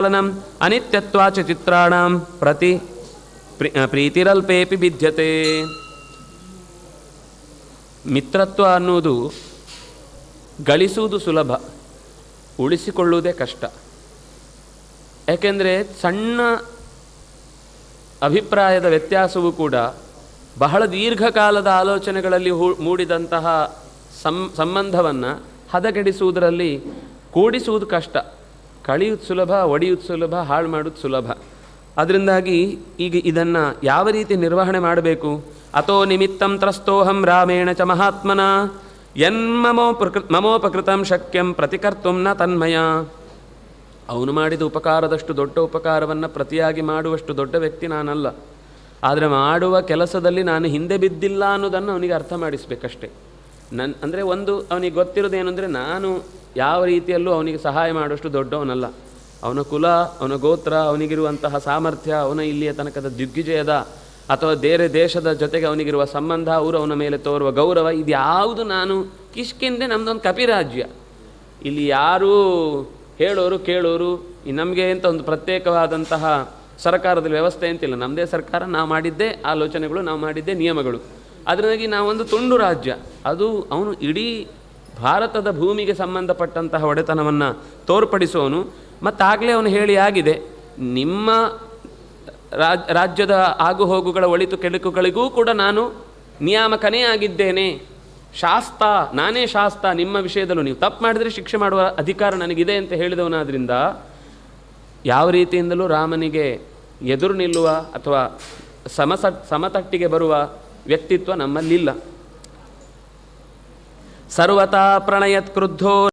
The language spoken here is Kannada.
ಅನಿತ್ಯತ್ವಾಚ ಚಿತ್ರಾಣಂ ಪ್ರೀತಿರಲ್ಪೇಪಿ ಭಿದ್ಯತೆ. ಮಿತ್ರತ್ವ ಅನ್ನುವುದು ಗಳಿಸುವುದು ಸುಲಭ, ಉಳಿಸಿಕೊಳ್ಳುವುದೇ ಕಷ್ಟ. ಯಾಕೆಂದರೆ ಸಣ್ಣ ಅಭಿಪ್ರಾಯದ ವ್ಯತ್ಯಾಸವೂ ಕೂಡ ಬಹಳ ದೀರ್ಘಕಾಲದ ಆಲೋಚನೆಗಳಲ್ಲಿ ಮೂಡಿದಂತಹ ಸಂಬಂಧವನ್ನು ಹದಗೆಡಿಸುವುದರಲ್ಲಿ ಕೂಡಿಸುವುದು ಕಷ್ಟ. ಕಳೆಯುವುದು ಸುಲಭ, ಒಡೆಯುವುದು ಸುಲಭ, ಹಾಳು ಮಾಡೋದು ಸುಲಭ. ಅದರಿಂದಾಗಿ ಈಗ ಇದನ್ನು ಯಾವ ರೀತಿ ನಿರ್ವಹಣೆ ಮಾಡಬೇಕು? ಅಥೋ ನಿಮಿತ್ತಂ ತ್ರಸ್ತೋಹಂ ರಾಮೇಣ ಚ ಮಹಾತ್ಮನ ಮಮೋಪಕೃತಂ ಶಕ್ಯಂ ಪ್ರತಿಕರ್ತುಂ ನ ತನ್ಮಯ. ಅವನು ಮಾಡಿದ ಉಪಕಾರದಷ್ಟು ದೊಡ್ಡ ಉಪಕಾರವನ್ನು ಪ್ರತಿಯಾಗಿ ಮಾಡುವಷ್ಟು ದೊಡ್ಡ ವ್ಯಕ್ತಿ ನಾನಲ್ಲ. ಆದರೆ ಮಾಡುವ ಕೆಲಸದಲ್ಲಿ ನಾನು ಹಿಂದೆ ಬಿದ್ದಿಲ್ಲ ಅನ್ನೋದನ್ನು ಅವನಿಗೆ ಅರ್ಥ ಮಾಡಿಸ್ಬೇಕಷ್ಟೆ. ಅಂದರೆ ಒಂದು ಅವನಿಗೆ ಗೊತ್ತಿರೋದೇನು ಅಂದರೆ ನಾನು ಯಾವ ರೀತಿಯಲ್ಲೂ ಅವನಿಗೆ ಸಹಾಯ ಮಾಡುವಷ್ಟು ದೊಡ್ಡವನಲ್ಲ. ಅವನ ಕುಲ, ಅವನ ಗೋತ್ರ, ಅವನಿಗಿರುವಂತಹ ಸಾಮರ್ಥ್ಯ, ಅವನ ಇಲ್ಲಿಯ ತನಕದ ದಿಗ್ವಿಜಯದ ಅಥವಾ ಬೇರೆ ದೇಶದ ಜೊತೆಗೆ ಅವನಿಗಿರುವ ಸಂಬಂಧ, ಅವರು ಅವನ ಮೇಲೆ ತೋರುವ ಗೌರವ, ಇದ್ಯಾವುದು ನಾನು ಕಿಷ್ಕಿಂದೆ ನಮ್ಮದೊಂದು ಕಪಿರಾಜ್ಯ. ಇಲ್ಲಿ ಯಾರೂ ಹೇಳೋರು ಕೇಳೋರು, ನಮಗೆ ಅಂತ ಒಂದು ಪ್ರತ್ಯೇಕವಾದಂತಹ ಸರ್ಕಾರದಲ್ಲಿ ವ್ಯವಸ್ಥೆ ಅಂತಿಲ್ಲ. ನಮ್ಮದೇ ಸರ್ಕಾರ, ನಾವು ಮಾಡಿದ್ದೇ ಆಲೋಚನೆಗಳು, ನಾವು ಮಾಡಿದ್ದೇ ನಿಯಮಗಳು. ಅದರಿಂದಾಗಿ ನಾವೊಂದು ತುಂಡು ರಾಜ್ಯ. ಅದು ಅವನು ಇಡೀ ಭಾರತದ ಭೂಮಿಗೆ ಸಂಬಂಧಪಟ್ಟಂತಹ ಒಡೆತನವನ್ನು ತೋರ್ಪಡಿಸುವವನು. ಮತ್ತಾಗಲೇ ಅವನು ಹೇಳಿ ಆಗಿದೆ, ನಿಮ್ಮ ರಾಜ್ಯದ ಆಗುಹೋಗುಗಳ ಒಳಿತು ಕೆಡುಕುಗಳಿಗೂ ಕೂಡ ನಾನು ನಿಯಾಮಕನೇ ಆಗಿದ್ದೇನೆ. ಶಾಸ್ತ, ನಾನೇ ಶಾಸ್ತ. ನಿಮ್ಮ ವಿಷಯದಲ್ಲೂ ನೀವು ತಪ್ಪು ಮಾಡಿದರೆ ಶಿಕ್ಷೆ ಮಾಡುವ ಅಧಿಕಾರ ನನಗಿದೆ ಅಂತ ಹೇಳಿದವನಾದ್ರಿಂದ ಯಾವ ರೀತಿಯಿಂದಲೂ ರಾಮನಿಗೆ ಎದುರು ನಿಲ್ಲುವ ಅಥವಾ ಸಮತಟ್ಟಿಗೆ ಬರುವ ವ್ಯಕ್ತಿತ್ವ ನಮ್ಮಲ್ಲಿಲ್ಲ. ಸರ್ವತಾ ಪ್ರಣಯತ್ ಕ್ರುದ್ಧೋ